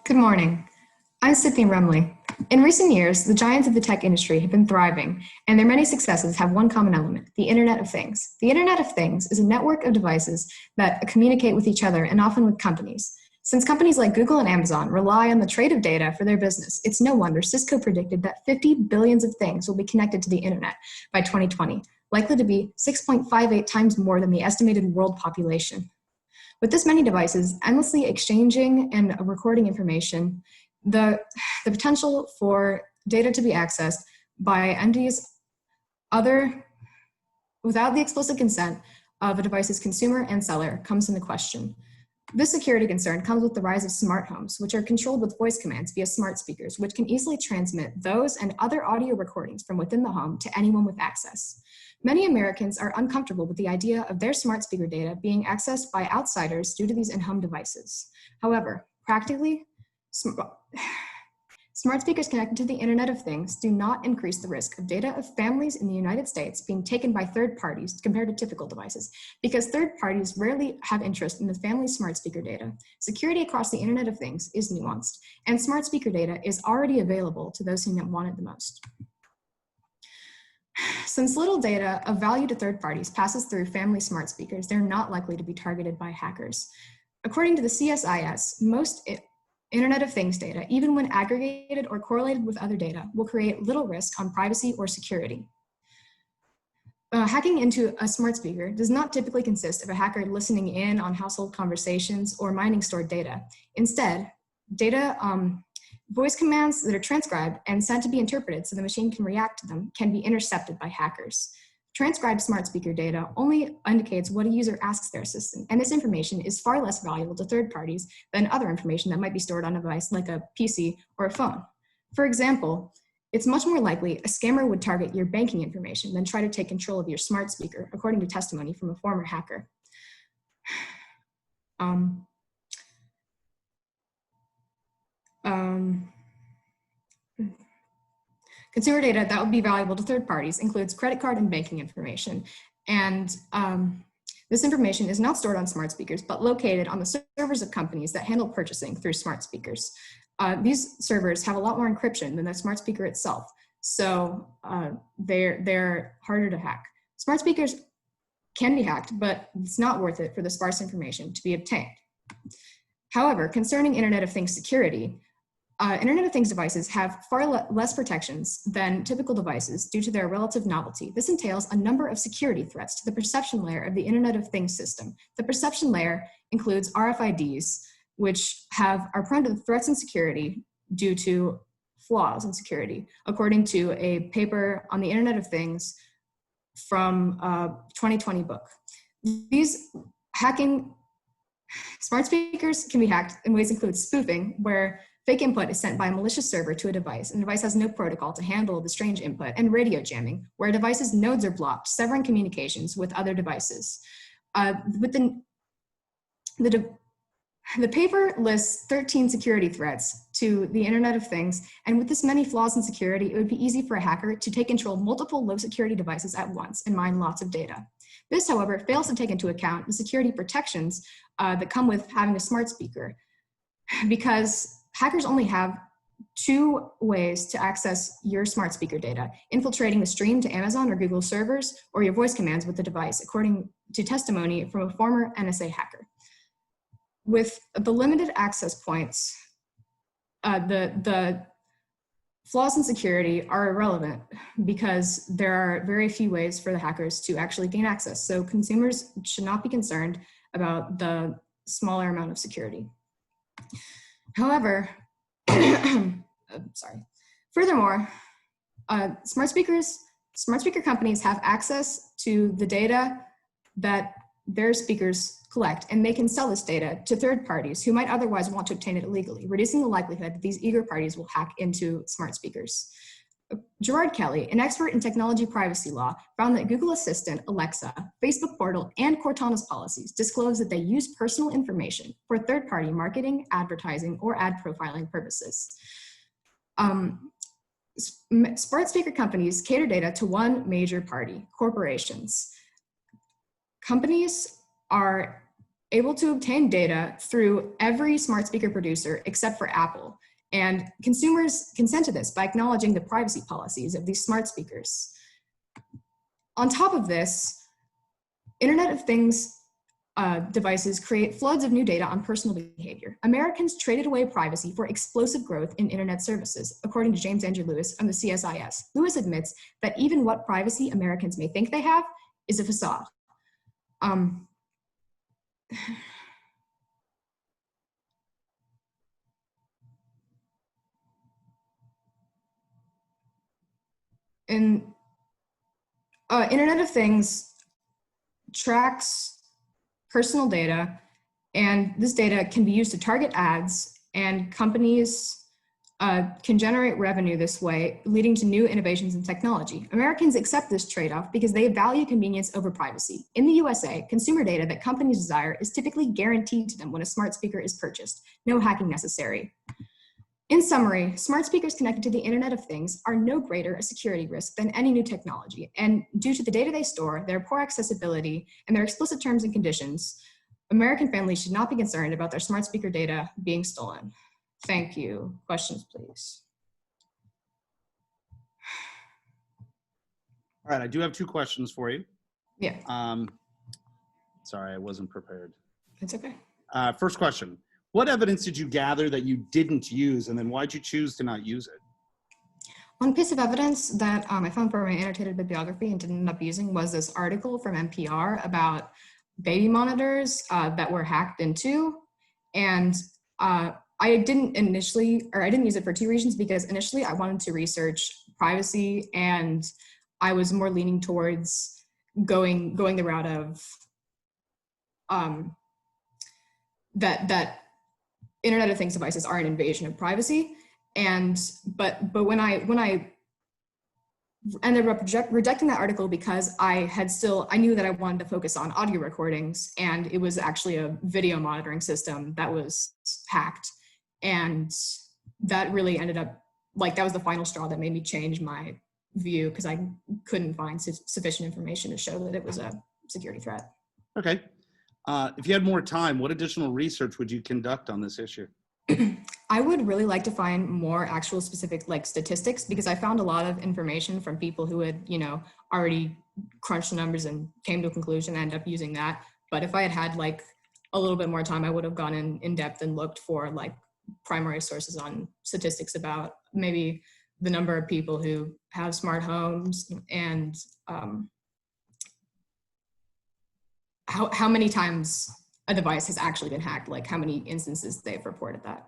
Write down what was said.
Good morning. I'm Sydney Remley. In recent years, the giants of the tech industry have been thriving, and their many successes have one common element, the Internet of Things. The Internet of Things is a network of devices that communicate with each other and often with companies. Since companies like Google and Amazon rely on the trade of data for their business, it's no wonder Cisco predicted that 50 billions of things will be connected to the Internet by 2020, likely to be 6.58 times more than the estimated world population. With this many devices endlessly exchanging and recording information, the potential for data to be accessed by entities without the explicit consent of a device's consumer and seller comes into question. This security concern comes with the rise of smart homes, which are controlled with voice commands via smart speakers, which can easily transmit those and other audio recordings from within the home to anyone with access. Many Americans are uncomfortable with the idea of their smart speaker data being accessed by outsiders due to these in-home devices. However, practically, smart speakers connected to the Internet of Things do not increase the risk of data of families in the United States being taken by third parties compared to typical devices, because third parties rarely have interest in the family's smart speaker data. Security across the Internet of Things is nuanced, and smart speaker data is already available to those who want it the most. Since little data of value to third parties passes through family smart speakers, they're not likely to be targeted by hackers. According to the CSIS, most Internet of Things data, even when aggregated or correlated with other data, will create little risk on privacy or security. Hacking into a smart speaker does not typically consist of a hacker listening in on household conversations or mining stored data. Instead, voice commands that are transcribed and sent to be interpreted so the machine can react to them can be intercepted by hackers. Transcribed smart speaker data only indicates what a user asks their assistant, and this information is far less valuable to third parties than other information that might be stored on a device like a PC or a phone. For example, it's much more likely a scammer would target your banking information than try to take control of your smart speaker, according to testimony from a former hacker. Consumer data that would be valuable to third parties includes credit card and banking information. And this information is not stored on smart speakers, but located on the servers of companies that handle purchasing through smart speakers. These servers have a lot more encryption than the smart speaker itself, so they're harder to hack. Smart speakers can be hacked, but it's not worth it for the sparse information to be obtained. However, concerning Internet of Things security, Internet of Things devices have far less protections than typical devices due to their relative novelty. This entails a number of security threats to the perception layer of the Internet of Things system. The perception layer includes RFIDs, which are prone to threats in security due to flaws in security, according to a paper on the Internet of Things from a 2020 book. Smart speakers can be hacked in ways include spoofing, where fake input is sent by a malicious server to a device, and the device has no protocol to handle the strange input, and radio jamming, where a device's nodes are blocked, severing communications with other devices. The paper lists 13 security threats to the Internet of Things, and with this many flaws in security, it would be easy for a hacker to take control of multiple low security devices at once and mine lots of data. This, however, fails to take into account the security protections that come with having a smart speaker, because hackers only have two ways to access your smart speaker data: infiltrating the stream to Amazon or Google servers, or your voice commands with the device, according to testimony from a former NSA hacker. With the limited access points, the flaws in security are irrelevant because there are very few ways for the hackers to actually gain access. So consumers should not be concerned about the smaller amount of security. However, furthermore, smart speaker companies have access to the data that their speakers collect, and they can sell this data to third parties who might otherwise want to obtain it illegally, reducing the likelihood that these eager parties will hack into smart speakers. Gerard Kelly, an expert in technology privacy law, found that Google Assistant, Alexa, Facebook Portal, and Cortana's policies disclose that they use personal information for third-party marketing, advertising, or ad profiling purposes. Smart speaker companies cater data to one major party: corporations. Companies are able to obtain data through every smart speaker producer except for Apple. And consumers consent to this by acknowledging the privacy policies of these smart speakers. On top of this, Internet of Things devices create floods of new data on personal behavior. Americans traded away privacy for explosive growth in internet services, according to James Andrew Lewis from the CSIS. Lewis admits that even what privacy Americans may think they have is a facade. Internet of Things tracks personal data, and this data can be used to target ads, and companies can generate revenue this way, leading to new innovations in technology. Americans accept this trade-off because they value convenience over privacy. In the USA, consumer data that companies desire is typically guaranteed to them when a smart speaker is purchased. No hacking necessary. In summary, smart speakers connected to the Internet of Things are no greater a security risk than any new technology. And due to the data they store, their poor accessibility, and their explicit terms and conditions, American families should not be concerned about their smart speaker data being stolen. Thank you. Questions, please. All right, I do have 2 questions for you. Yeah. Sorry, I wasn't prepared. It's okay. First question. What evidence did you gather that you didn't use, and then why'd you choose to not use it? One piece of evidence that I found for my annotated bibliography and didn't end up using was this article from NPR about baby monitors that were hacked into. And I didn't use it for 2 reasons, because initially I wanted to research privacy, and I was more leaning towards going the route of that Internet of Things devices are an invasion of privacy. But when I ended up rejecting that article because I knew that I wanted to focus on audio recordings, and it was actually a video monitoring system that was hacked. And that really ended up, that was the final straw that made me change my view, because I couldn't find sufficient information to show that it was a security threat. Okay. If you had more time, what additional research would you conduct on this issue? I would really like to find more actual specific statistics, because I found a lot of information from people who had, already crunched the numbers and came to a conclusion and ended up using that. But if I had a little bit more time, I would have gone in depth and looked for primary sources on statistics about maybe the number of people who have smart homes, and how many times a device has actually been hacked, how many instances they've reported that.